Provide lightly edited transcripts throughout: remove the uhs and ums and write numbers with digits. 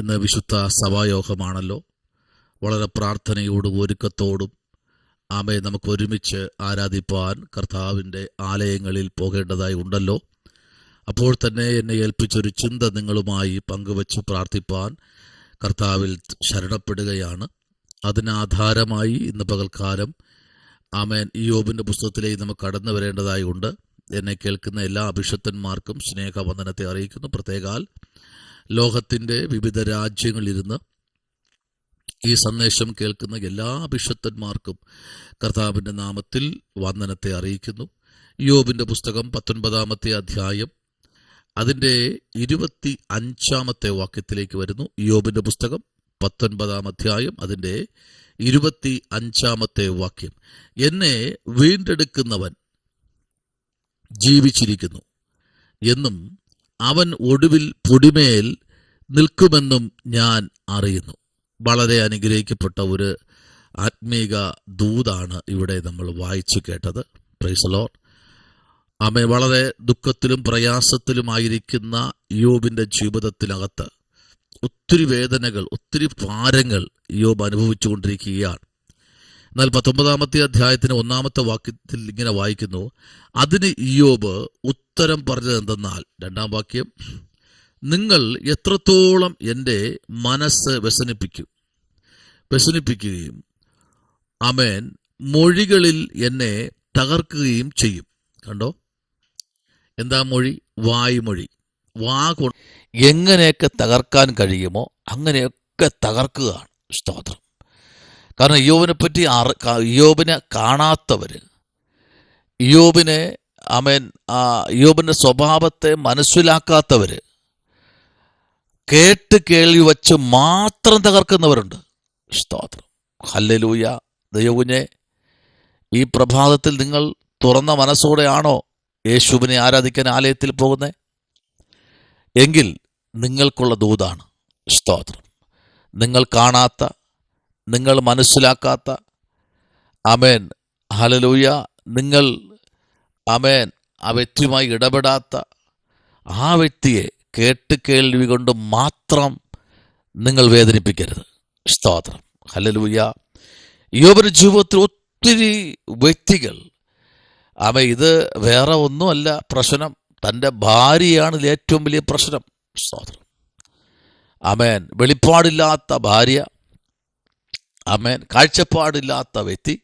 ഇന്ന് വിശുദ്ധ സഭായോഗമാണല്ലോ. വളരെ പ്രാർത്ഥനയോടും ഒരുക്കത്തോടും നമുക്ക് ഒരുമിച്ച് ആരാധിപ്പാൻ കർത്താവിൻ്റെ ആലയങ്ങളിൽ പോകേണ്ടതായി ഉണ്ടല്ലോ. അപ്പോൾ തന്നെ എന്നെ ഏൽപ്പിച്ചൊരു ചിന്ത നിങ്ങളുമായി പങ്കുവച്ച് പ്രാർത്ഥിപ്പാൻ കർത്താവിൽ ശരണപ്പെടുകയാണ്. അതിനാധാരമായി ഇന്ന് പകൽക്കാലം ഇയ്യോബിൻ്റെ പുസ്തകത്തിലേക്ക് നമുക്ക് കടന്നു വരേണ്ടതായി ഉണ്ട്. എന്നെ കേൾക്കുന്ന എല്ലാ അഭിഷക്തന്മാർക്കും സ്നേഹവന്ദനത്തെ അറിയിക്കുന്നു. പ്രത്യേകാൽ ലോകത്തിൻ്റെ വിവിധ രാജ്യങ്ങളിലിരുന്ന് ഈ സന്ദേശം കേൾക്കുന്ന എല്ലാ അഭിഷക്തന്മാർക്കും കർത്താവിൻ്റെ നാമത്തിൽ വന്ദനത്തെ അറിയിക്കുന്നു. ഇയ്യോബിൻ്റെ പുസ്തകം 19-ാമത്തെ അധ്യായം അതിൻ്റെ 25-ാമത്തെ വാക്യത്തിലേക്ക് വരുന്നു. ഇയ്യോബിൻ്റെ പുസ്തകം 19-ാം അധ്യായം അതിൻ്റെ 25-ാമത്തെ വാക്യം. എന്നെ വീണ്ടെടുക്കുന്നവൻ ജീവിച്ചിരിക്കുന്നു എന്നും അവൻ ഒടുവിൽ പൊടിമേൽ നിൽക്കുമെന്നും ഞാൻ അറിയുന്നു. വളരെ അനുഗ്രഹിക്കപ്പെട്ട ഒരു ആത്മീക ദൂതാണ് ഇവിടെ നമ്മൾ വായിച്ചു കേട്ടത്. Praise the Lord. വളരെ ദുഃഖത്തിലും പ്രയാസത്തിലുമായിരിക്കുന്ന ഇയ്യോബിൻ്റെ ജീവിതത്തിനകത്ത് ഒത്തിരി വേദനകൾ, ഒത്തിരി ഭാരങ്ങൾ ഇയ്യോബ് അനുഭവിച്ചുകൊണ്ടിരിക്കുകയാണ്. എന്നാൽ 19-ാമത്തെ അധ്യായത്തിന് 1-ാമത്തെ വാക്യത്തിൽ ഇങ്ങനെ വായിക്കുന്നു, അതിന് ഇയ്യോബ് ഉത്തരം പറഞ്ഞത് എന്തെന്നാൽ, 2-ാം വാക്യം, നിങ്ങൾ എത്രത്തോളം എൻ്റെ മനസ്സ് വ്യസനിപ്പിക്കുകയും മൊഴികളിൽ എന്നെ തകർക്കുകയും ചെയ്യും. കണ്ടോ, എന്താ മൊഴി? വായ്മൊഴി. കൊണ്ട് എങ്ങനെയൊക്കെ തകർക്കാൻ കഴിയുമോ അങ്ങനെയൊക്കെ തകർക്കുകയാണ്. സ്തോത്രം. കാരണം ഇയ്യോബിനെ പറ്റി ഇയ്യോബിനെ കാണാത്തവർ, ഇയ്യോബിൻ്റെ സ്വഭാവത്തെ മനസ്സിലാക്കാത്തവർ, കേട്ട് കേൾവി വച്ച് മാത്രം തകർക്കുന്നവരുണ്ട്. സ്തോത്രം. ഹല്ലേലൂയ. ദൈവകുഞ്ഞെ, ഈ പ്രഭാതത്തിൽ നിങ്ങൾ തുറന്ന മനസ്സോടെയാണോ യേശുവിനെ ആരാധിക്കാൻ ആലയത്തിൽ പോകുന്നത്? എങ്കിൽ നിങ്ങൾക്കുള്ള ദൂതാണ്. സ്തോത്രം. നിങ്ങൾ കാണാത്ത, നിങ്ങൾ മനസ്സിലാക്കാത്ത, ഹല്ലേലൂയ, നിങ്ങൾ ആ വ്യക്തിയുമായി ഇടപെടാത്ത ആ വ്യക്തിയെ കേട്ട് കേൾവി കൊണ്ട് മാത്രം നിങ്ങൾ വേദനിപ്പിക്കരുത്. സ്തോത്രം. ഹല്ലേലൂയ. ഇയ്യോബിന്റെ ജീവിതത്തിൽ ഒത്തിരി വ്യക്തികൾ, ഇത് വേറെ ഒന്നുമല്ല പ്രശ്നം, തൻ്റെ ഭാര്യയാണ് ഏറ്റവും വലിയ പ്രശ്നം. സ്തോത്രം. വെളിപ്പാടില്ലാത്ത ഭാര്യ, കാഴ്ചപ്പാടില്ലാത്ത വ്യക്തി.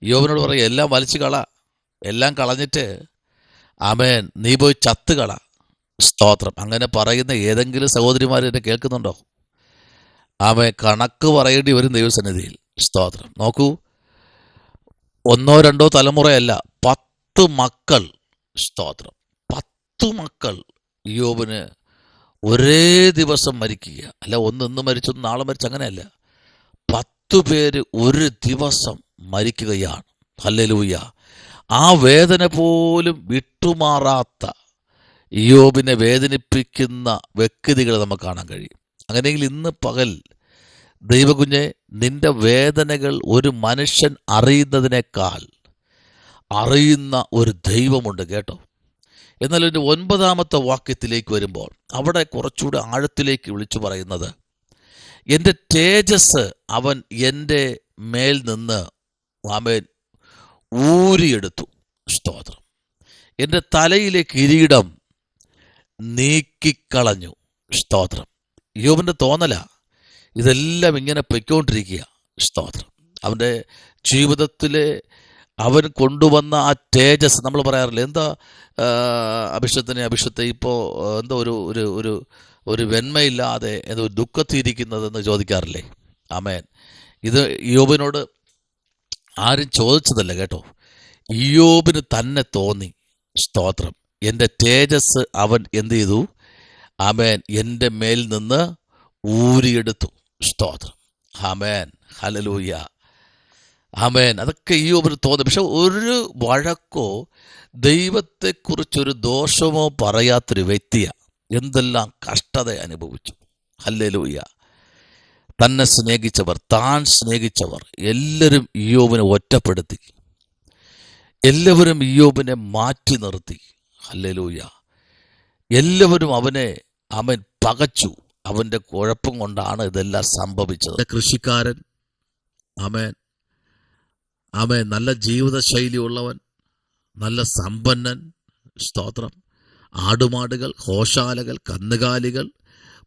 ഇയ്യോബിനോട് പറയും, എല്ലാം വലിച്ചു എല്ലാം കളഞ്ഞിട്ട് നീ പോയി ചത്തുകള. സ്തോത്രം. അങ്ങനെ പറയുന്ന ഏതെങ്കിലും സഹോദരിമാർ എന്നെ കേൾക്കുന്നുണ്ടോ? കണക്ക് പറയേണ്ടി വരും ദൈവസന്നിധിയിൽ. സ്തോത്രം. നോക്കൂ, 1-2 തലമുറയല്ല, 10 മക്കൾ. സ്തോത്രം. 10 മക്കൾ ഇയ്യോബിന് ഒരേ ദിവസം മരിക്കുക. അല്ല, ഇന്ന് മരിച്ചു നാളെ മരിച്ചു, അങ്ങനെയല്ല. 10 പേര് ഒരു ദിവസം മരിക്കുകയാണ്. ഹല്ലേലൂയ. ആ വേദന പോലും വിട്ടുമാറാത്ത ഇയ്യോബിനെ വേദനിപ്പിക്കുന്ന വ്യക്തികളെ നമുക്ക് കാണാൻ കഴിയും. അങ്ങനെയെങ്കിൽ ഇന്ന് പകൽ ദൈവകുഞ്ഞെ, നിന്റെ വേദനകൾ ഒരു മനുഷ്യൻ അറിയുന്നതിനേക്കാൾ അറിയുന്ന ഒരു ദൈവമുണ്ട് കേട്ടോ. എന്നാൽ ഒരു 9-ാമത്തെ വാക്യത്തിലേക്ക് വരുമ്പോൾ അവിടെ കുറച്ചുകൂടെ ആഴത്തിലേക്ക് വിളിച്ചു പറയുന്നത്, എൻ്റെ തേജസ് അവൻ എൻ്റെ മേൽ നിന്ന് ഊരിയെടുത്തു. സ്തോത്രം. എൻ്റെ തലയിലെ കിരീടം നീക്കിക്കളഞ്ഞു. സ്തോത്രം. ഇയ്യോബിൻ്റെ തോന്നല ഇതെല്ലാം ഇങ്ങനെ പൊയ്ക്കൊണ്ടിരിക്കുക. സ്തോത്രം. അവൻ്റെ ജീവിതത്തിലെ അവൻ കൊണ്ടുവന്ന ആ തേജസ്, നമ്മൾ പറയാറില്ല, എന്താ അഭിഷത്തെ ഇപ്പോൾ എന്തോ ഒരു വെണ്മയില്ലാതെ എന്തോ ദുഃഖത്തിരിക്കുന്നതെന്ന് ചോദിക്കാറില്ലേ? ഇത് ഇയ്യോബിനോട് ആരും ചോദിച്ചതല്ല കേട്ടോ, ഇയ്യോബിന് തന്നെ തോന്നി. സ്തോത്രം. എൻ്റെ തേജസ് അവൻ എന്ത് ചെയ്തു? എൻ്റെ മേൽ നിന്ന് ഊരിയെടുത്തു. സ്തോത്രം. ഹല്ലേലൂയ. അതൊക്കെ ഇയ്യോബിന് തോന്നി. പക്ഷെ ഒരു വഴക്കോ ദൈവത്തെക്കുറിച്ചൊരു ദോഷമോ പറയാത്തൊരു വ്യക്തിയാണ്. എന്തെല്ലാം കഷ്ടത അനുഭവിച്ചു. ഹല്ലേലൂയ. തന്നെ സ്നേഹിച്ചവർ, താൻ സ്നേഹിച്ചവർ എല്ലാവരും ഇയ്യോബിനെ ഒറ്റപ്പെടുത്തി, എല്ലാവരും ഇയ്യോബിനെ മാറ്റി നിർത്തി. ഹല്ലേലൂയ. എല്ലാവരും അവൻ പകച്ചു, അവൻ്റെ കുഴപ്പം കൊണ്ടാണ് ഇതെല്ലാം സംഭവിച്ചത്. കൃഷിക്കാരൻ, ആമേൻ ആമേൻ, നല്ല ജീവിതശൈലി ഉള്ളവൻ, നല്ല സമ്പന്നൻ, സ്തോത്രം, ആടുമാടുകൾ, ഹോശാലകൾ, കന്നുകാലികൾ,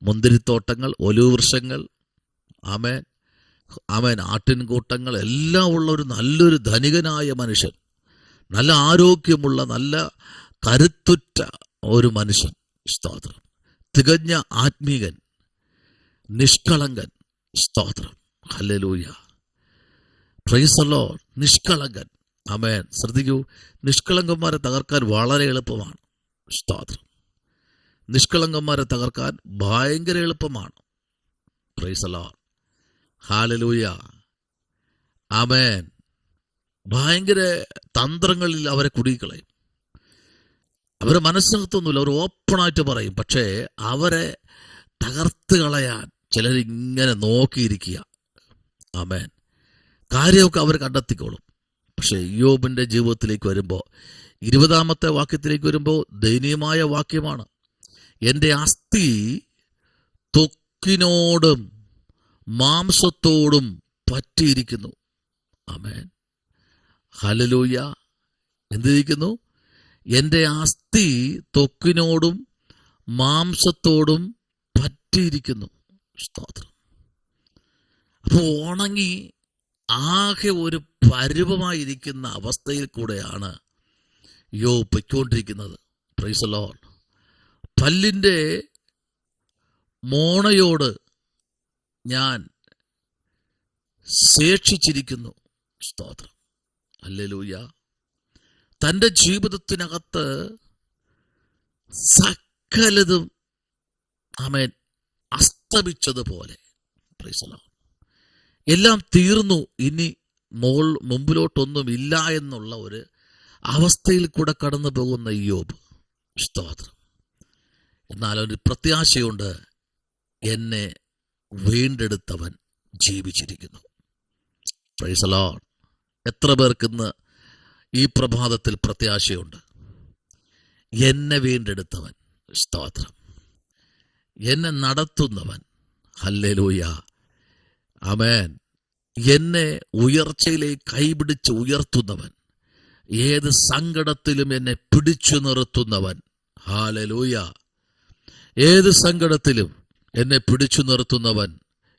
മുന്തിരിത്തോട്ടങ്ങൾ, ഒലിവൃക്ഷങ്ങൾ, ആമേൻ ആമേൻ, ആട്ടിൻകൂട്ടങ്ങൾ എല്ലാം ഉള്ള ഒരു നല്ലൊരു ധനികനായ മനുഷ്യൻ, നല്ല ആരോഗ്യമുള്ള നല്ല കരുത്തുറ്റ ഒരു മനുഷ്യൻ, സ്തോത്രം, തികഞ്ഞ ആത്മീകൻ, നിഷ്കളങ്കൻ, സ്തോത്രം, ഹല്ലേലൂയ, പ്രൈസ് ദി ലോർഡ്. നിഷ്കളങ്കൻ, ആമേൻ. ശ്രദ്ധിക്കൂ, നിഷ്കളങ്കന്മാരെ തകർക്കാൻ വളരെ എളുപ്പമാണ്, സ്തോത്രം. നിഷ്കളങ്കന്മാരെ തകർക്കാൻ ഭയങ്കര എളുപ്പമാണ്, പ്രൈസ് ദി ലോർഡ്, ഹല്ലേലൂയ, ആമേൻ. ഭയങ്കര തന്ത്രങ്ങളിൽ അവരെ കുടുക്കിക്കളയും. അവരെ മനസ്സിനകത്തൊന്നുമില്ല, അവർ ഓപ്പണായിട്ട് പറയും. പക്ഷേ അവരെ തകർത്ത് കളയാൻ ചിലരിങ്ങനെ നോക്കിയിരിക്കുക, ആമേൻ. കാര്യമൊക്കെ അവർ കണ്ടെത്തിക്കോളും. പക്ഷെ ഇയ്യോബിന്റെ ജീവിതത്തിലേക്ക് വരുമ്പോൾ, 20-ാമത്തെ വാക്യത്തിലേക്ക് വരുമ്പോൾ ദയനീയമായ വാക്യമാണ്. എൻ്റെ അസ്ഥി ത്വക്കിനോടും മാംസത്തോടും പറ്റിയിരിക്കുന്നു, ആമേൻ, ഹല്ലേലൂയ. എന്തിരിക്കുന്നു? എൻ്റെ അസ്ഥി ത്വക്കിനോടും മാംസത്തോടും പറ്റിയിരിക്കുന്നു, സ്തോത്രം. അപ്പോൾ ഉണങ്ങി ആകെ ഒരു പരുവമായിരിക്കുന്ന അവസ്ഥയിൽ കൂടെയാണ് യോബ് പൊയ്ക്കൊണ്ടിരിക്കുന്നത്, പ്രൈസ് ദി ലോർഡ്. പല്ലിൻ്റെ മോണയോട് ഞാൻ ശേഷിച്ചിരിക്കുന്നു, സ്തോത്രം, ഹല്ലേലൂയ. തൻ്റെ ജീവിതത്തിനകത്ത് സകലതും ആമേൻ അസ്തമിച്ചതുപോലെ, പ്രൈസ് ദി ലോർഡ്. എല്ലാം തീർന്നു, ഇനി മുമ്പിലോട്ടൊന്നും ഇല്ല എന്നുള്ള ഒരു അവസ്ഥയിൽ കൂടെ കടന്നു പോകുന്ന ഇയ്യോബ്, സ്തോത്രം. എന്നാൽ ഒരു പ്രത്യാശയുണ്ട്, എന്നെ വീണ്ടെടുത്തവൻ ജീവിച്ചിരിക്കുന്നു, പ്രൈസ് ദി ലോർഡ്. എത്ര പേർക്കിന്ന് ഈ പ്രഭാതത്തിൽ പ്രത്യാശയുണ്ട്? എന്നെ വീണ്ടെടുത്തവൻ, സ്തോത്രം, എന്നെ നടത്തുന്നവൻ, ഹല്ലേലൂയ, ആമേൻ, എന്നെ ഉയർച്ചയിലേക്ക് കൈപിടിച്ച് ഉയർത്തുന്നവൻ, ഏത് സങ്കടത്തിലും എന്നെ പിടിച്ചു നിർത്തുന്നവൻ, ഹല്ലേലൂയ. ഏത് സങ്കടത്തിലും എന്നെ പിടിച്ചു നിർത്തുന്നവൻ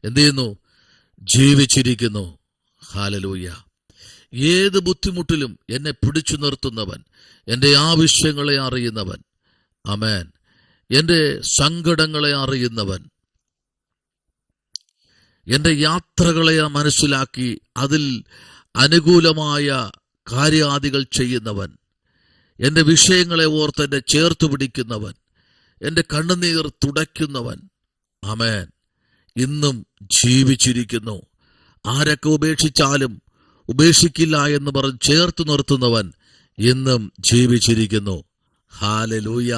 എന്ത് ചെയ്യുന്നു? ജീവിച്ചിരിക്കുന്നു, ഹല്ലേലൂയ. ഏത് ബുദ്ധിമുട്ടിലും എന്നെ പിടിച്ചു നിർത്തുന്നവൻ, എൻ്റെ ആവശ്യങ്ങളെ അറിയുന്നവൻ, ആമേൻ, എൻ്റെ സങ്കടങ്ങളെ അറിയുന്നവൻ, എൻ്റെ യാത്രകളെ മനസ്സിലാക്കി അതിൽ അനുകൂലമായ കാര്യാദികൾ ചെയ്യുന്നവൻ, എൻ്റെ വിഷയങ്ങളെ ഓർത്ത് എന്നെ ചേർത്തു പിടിക്കുന്നവൻ, എൻ്റെ കണ്ണുനീർ തുടയ്ക്കുന്നവൻ, ആമേൻ, ഇന്നും ജീവിച്ചിരിക്കുന്നു. ആരൊക്കെ ഉപേക്ഷിച്ചാലും ഉപേക്ഷിക്കില്ല എന്ന് പറഞ്ഞ് ചേർത്ത് നിർത്തുന്നവൻ ഇന്നും ജീവിച്ചിരിക്കുന്നു, ഹല്ലേലൂയ.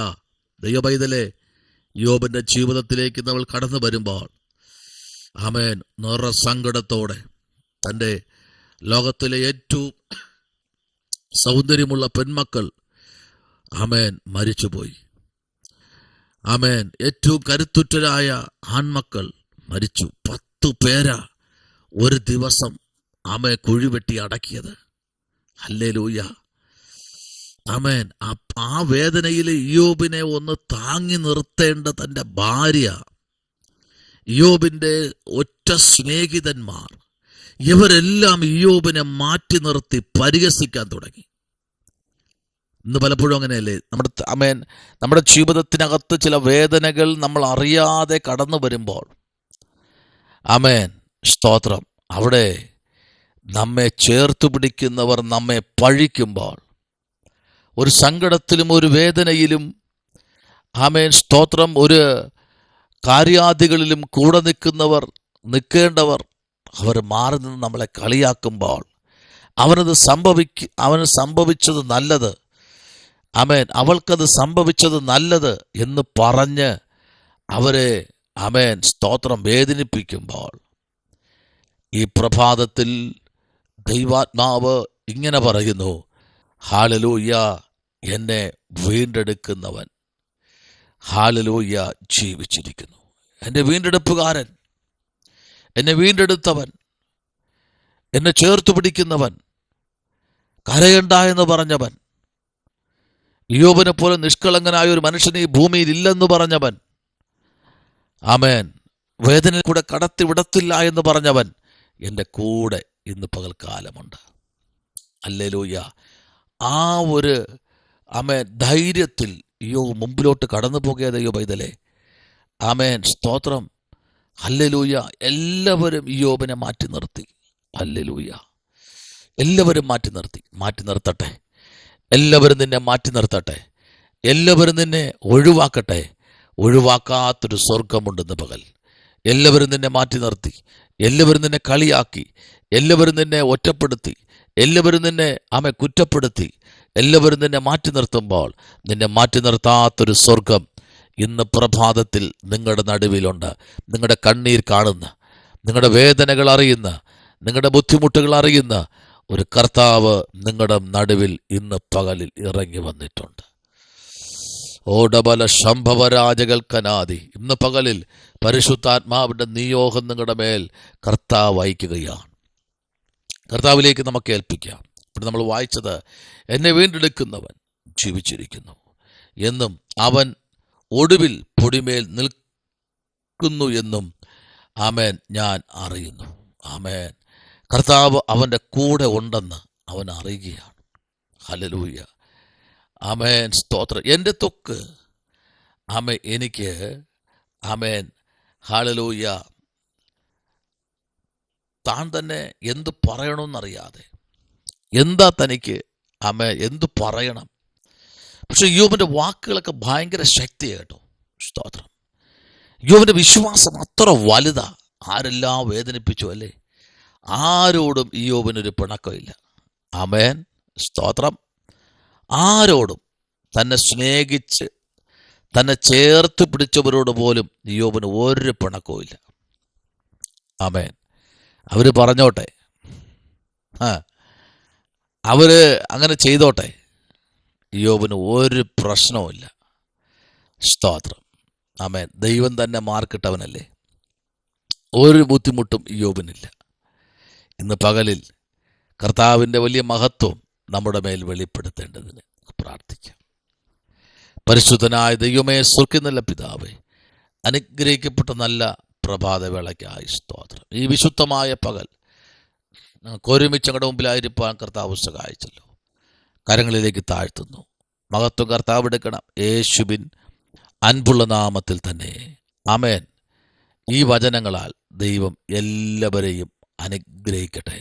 ദൈവപൈതലേ, യോബിന്റെ ജീവിതത്തിലേക്ക് നമ്മൾ കടന്നു വരുമ്പോൾ, ആമേൻ, നിറസങ്കടത്തോടെ തൻ്റെ ലോകത്തിലെ ഏറ്റവും സൗന്ദര്യമുള്ള പെൺമക്കൾ, ആമേൻ, മരിച്ചുപോയി. ആമേൻ, ഏറ്റവും കരുത്തുറ്റരായ ആൺമക്കൾ മരിച്ചു. 10 പേരാ ഒരു ദിവസം ആമേൻ കുഴിവെട്ടി അടക്കിയത്, ഹല്ലേലൂയ, ആമേൻ. ആ വേദനയിൽ ഇയ്യോബിനെ ഒന്ന് താങ്ങി നിർത്തേണ്ട തൻ്റെ ഭാര്യ, ഇയ്യോബിന്റെ ഒറ്റ സ്നേഹിതന്മാർ, ഇവരെല്ലാം ഇയ്യോബിനെ മാറ്റി നിർത്തി പരിഹസിക്കാൻ തുടങ്ങി. ഇന്ന് പലപ്പോഴും അങ്ങനെയല്ലേ? നമ്മുടെ ജീവിതത്തിനകത്ത് ചില വേദനകൾ നമ്മൾ അറിയാതെ കടന്നു വരുമ്പോൾ, ആമേൻ, സ്തോത്രം, അവിടെ നമ്മെ ചേർത്തു പിടിക്കുന്നവർ നമ്മെ പഴിക്കുമ്പോൾ, ഒരു സങ്കടത്തിലും ഒരു വേദനയിലും, ആമേൻ, സ്തോത്രം, ഒരു കാര്യാദികളിലും കൂടെ നിൽക്കേണ്ടവർ അവർ മാറി നിന്ന് നമ്മളെ കളിയാക്കുമ്പോൾ, അവന് സംഭവിച്ചത് നല്ലത്, ആമേൻ, അവൾക്കത് സംഭവിച്ചത് നല്ലത് എന്ന് പറഞ്ഞ് അവരെ, ആമേൻ, സ്തോത്രം, വേദനിപ്പിക്കുമ്പോൾ, ഈ പ്രഭാതത്തിൽ ദൈവാത്മാവ് ഇങ്ങനെ പറയുന്നു, ഹല്ലേലൂയ, എന്നെ വീണ്ടെടുക്കുന്നവൻ, ഹല്ലേലൂയ, ജീവിച്ചിരിക്കുന്നു. എൻ്റെ വീണ്ടെടുപ്പുകാരൻ, എന്നെ വീണ്ടെടുത്തവൻ, എന്നെ ചേർത്തു പിടിക്കുന്നവൻ, കരയണ്ട എന്ന് പറഞ്ഞവൻ, ഇയ്യോബിനെ പോലെ നിഷ്കളങ്കനായ ഒരു മനുഷ്യൻ ഈ ഭൂമിയിൽ ഇല്ലെന്ന് പറഞ്ഞവൻ, ആമേൻ, വേദനയിൽ കൂടെ കടത്തി വിടത്തില്ല എന്ന് പറഞ്ഞവൻ എൻ്റെ കൂടെ ഇന്ന് പകൽക്കാലമുണ്ട്. ഹല്ലേലൂയ. ആ ഒരു ആമേൻ ധൈര്യത്തിൽ ഇയ്യോബ് മുമ്പിലോട്ട് കടന്നു പോകുകയോ പൈതലേ. ആമേൻ, സ്തോത്രം. ഹല്ലേലൂയ. എല്ലാവരും ഇയ്യോബിനെ മാറ്റി നിർത്തി. ഹല്ലേലൂയ. എല്ലാവരും മാറ്റി നിർത്തട്ടെ. എല്ലാവരും നിന്നെ മാറ്റി നിർത്തട്ടെ. എല്ലാവരും നിന്നെ ഒഴിവാക്കട്ടെ. ഒഴിവാക്കാത്തൊരു സ്വർഗമുണ്ടെന്ന് പകൽ. എല്ലാവരും നിന്നെ മാറ്റി നിർത്തി, എല്ലാവരും നിന്നെ കളിയാക്കി, എല്ലാവരും നിന്നെ ഒറ്റപ്പെടുത്തി, എല്ലാവരും നിന്നെ കുറ്റപ്പെടുത്തി, എല്ലാവരും നിന്നെ മാറ്റി നിർത്തുമ്പോൾ നിന്നെ മാറ്റി നിർത്താത്തൊരു സ്വർഗം ഇന്ന് പ്രഭാതത്തിൽ നിങ്ങളുടെ നടുവിലുണ്ട്. നിങ്ങളുടെ കണ്ണീർ കാണുന്ന, നിങ്ങളുടെ വേദനകൾ അറിയുന്ന, നിങ്ങളുടെ ബുദ്ധിമുട്ടുകൾ അറിയുന്ന ഒരു കർത്താവ് നിങ്ങളുടെ നടുവിൽ ഇന്ന് പകലിൽ ഇറങ്ങി വന്നിട്ടുണ്ട്. ഓടബല ശംഭവരാജകൽക്കനാദി. ഇന്ന് പകലിൽ പരിശുദ്ധാത്മാവിൻ്റെ നിയോഗം നിങ്ങളുടെ മേൽ കർത്താവ് അയക്കുകയാണ്. കർത്താവിലേക്ക് നമുക്ക് ഏൽപ്പിക്കാം. ഇവിടെ നമ്മൾ വായിച്ചത്, എന്നെ വീണ്ടെടുക്കുന്നവൻ ജീവിച്ചിരിക്കുന്നു എന്നും അവൻ ഒടുവിൽ പൊടിമേൽ നിൽക്കുന്നു എന്നും ആമേൻ ഞാൻ അറിയുന്നു. ആമേൻ. കർത്താവ് അവൻ്റെ കൂടെ ഉണ്ടെന്ന് അവൻ അറിയുകയാണ്. ഹല്ലേലൂയ. ആമേൻ, സ്തോത്രം. എൻ്റെ തൊക്ക് എനിക്ക് ആമേൻ, ഹല്ലേലൂയ, താൻ തന്നെ എന്ത് പറയണമെന്നറിയാതെ, എന്താ തനിക്ക് എന്ത് പറയണം. പക്ഷെ യോബിൻ്റെ വാക്കുകളൊക്കെ ഭയങ്കര ശക്തിയാണ് കേട്ടോ. സ്തോത്രം. യോബിൻ്റെ വിശ്വാസം അത്ര വലുതാ. ആരെല്ലാം വേദനിപ്പിച്ചു അല്ലേ, ആരോടും യോബിനൊരു പിണക്കമില്ല. ആമേൻ, സ്തോത്രം. ആരോടും, തന്നെ സ്നേഹിച്ച് തന്നെ ചേർത്ത് പിടിച്ചവരോട് പോലും യോബിന് ഒരു പിണക്കവും ഇല്ല. ആമേൻ. അവർ പറഞ്ഞോട്ടെ, അവര് അങ്ങനെ ചെയ്തോട്ടെ, യോബിന് ഒരു പ്രശ്നവുമില്ല. സ്തോത്രം. ആമേൻ. ദൈവം തന്നെ മാർക്കിട്ടവനല്ലേ, ഒരു ബുദ്ധിമുട്ടും യോബിനില്ല. ഇന്ന് പകലിൽ കർത്താവിൻ്റെ വലിയ മഹത്വം നമ്മുടെ മേൽ വെളിപ്പെടുത്തേണ്ടതിന് പ്രാർത്ഥിക്കാം. പരിശുദ്ധനായ ദൈവമേ, സ്വർഗ്ഗത്തിലുള്ള പിതാവേ, അനുഗ്രഹിക്കപ്പെട്ട നല്ല പ്രഭാതവേളയ്ക്കായി സ്തോത്രം. ഈ വിശുദ്ധമായ പകൽ ഞങ്ങൾക്ക് ഒരുമിച്ച് ഞങ്ങളുടെ മുമ്പിലായിരിക്കാൻ കർത്താവ് സഹായിച്ചല്ലോ. കരങ്ങളിലേക്ക് താഴ്ത്തുന്നു. മഹത്വം കർത്താവ് എടുക്കണം, യേശുവിൻ അൻപുള്ള നാമത്തിൽ തന്നെ. ആമേൻ. ഈ വചനങ്ങളാൽ ദൈവം എല്ലാവരെയും അനുഗ്രഹിക്കട്ടെ.